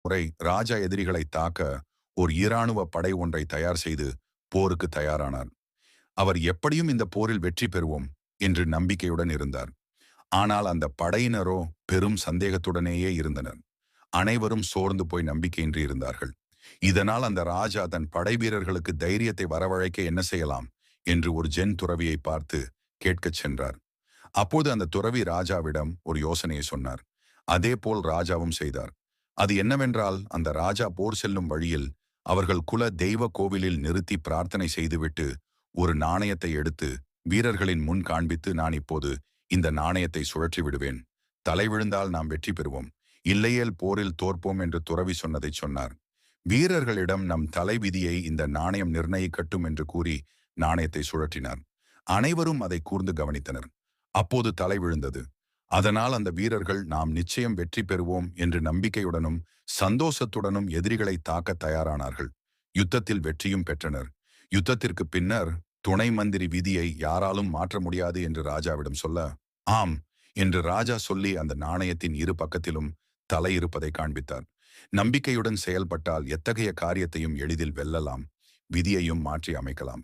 முறை ராஜா எதிரிகளை தாக்க ஒரு இராணுவ படை ஒன்றை தயார் செய்து போருக்கு தயாரானார். அவர் எப்படியும் இந்த போரில் வெற்றி பெறுவோம் என்று நம்பிக்கையுடன் இருந்தார். ஆனால் அந்த படையினரோ பெரும் சந்தேகத்துடனேயே இருந்தனர். அனைவரும் சோர்ந்து போய் நம்பிக்கையின்றி இருந்தார்கள். இதனால் அந்த ராஜா தன் படை வீரர்களுக்கு தைரியத்தை வரவழைக்க என்ன செய்யலாம் என்று ஒரு ஜென் துறவியை பார்த்து கேட்கச் சென்றார். அப்போது அந்த துறவி ராஜாவிடம் ஒரு யோசனையை சொன்னார். அதே போல் ராஜாவும் செய்தார். அது என்னவென்றால், அந்த ராஜா போர் செல்லும் வழியில் அவர்கள் குல தெய்வ கோவிலில் நிறுத்தி பிரார்த்தனை செய்துவிட்டு ஒரு நாணயத்தை எடுத்து வீரர்களின் முன் காண்பித்து, நான் இப்போது இந்த நாணயத்தை சுழற்றி விடுவேன். தலை விழுந்தால் நாம் வெற்றி பெறுவோம், இல்லையேல் போரில் தோற்போம் என்று துறவி சொன்னதை சொன்னார். வீரர்களிடம் நம் தலை விதியை இந்த நாணயம் நிர்ணயிக்கட்டும் என்று கூறி நாணயத்தை சுழற்றினார். அனைவரும் அதை கூர்ந்து கவனித்தனர். அப்போது தலை விழுந்தது. அதனால் அந்த வீரர்கள் நாம் நிச்சயம் வெற்றி பெறுவோம் என்று நம்பிக்கையுடனும் சந்தோஷத்துடனும் எதிரிகளை தாக்க தயாரானார்கள். யுத்தத்தில் வெற்றியும் பெற்றனர். யுத்தத்திற்கு பின்னர் துணை மந்திரி விதியை யாராலும் மாற்ற முடியாது என்று ராஜாவிடம் சொல்ல, ஆம் என்று ராஜா சொல்லி அந்த நாணயத்தின் இரு பக்கத்திலும் தலை இருப்பதை காண்பித்தார். நம்பிக்கையுடன் செயல்பட்டால் எத்தகைய காரியத்தையும் எளிதில் வெல்லலாம், விதியையும் மாற்றி அமைக்கலாம்.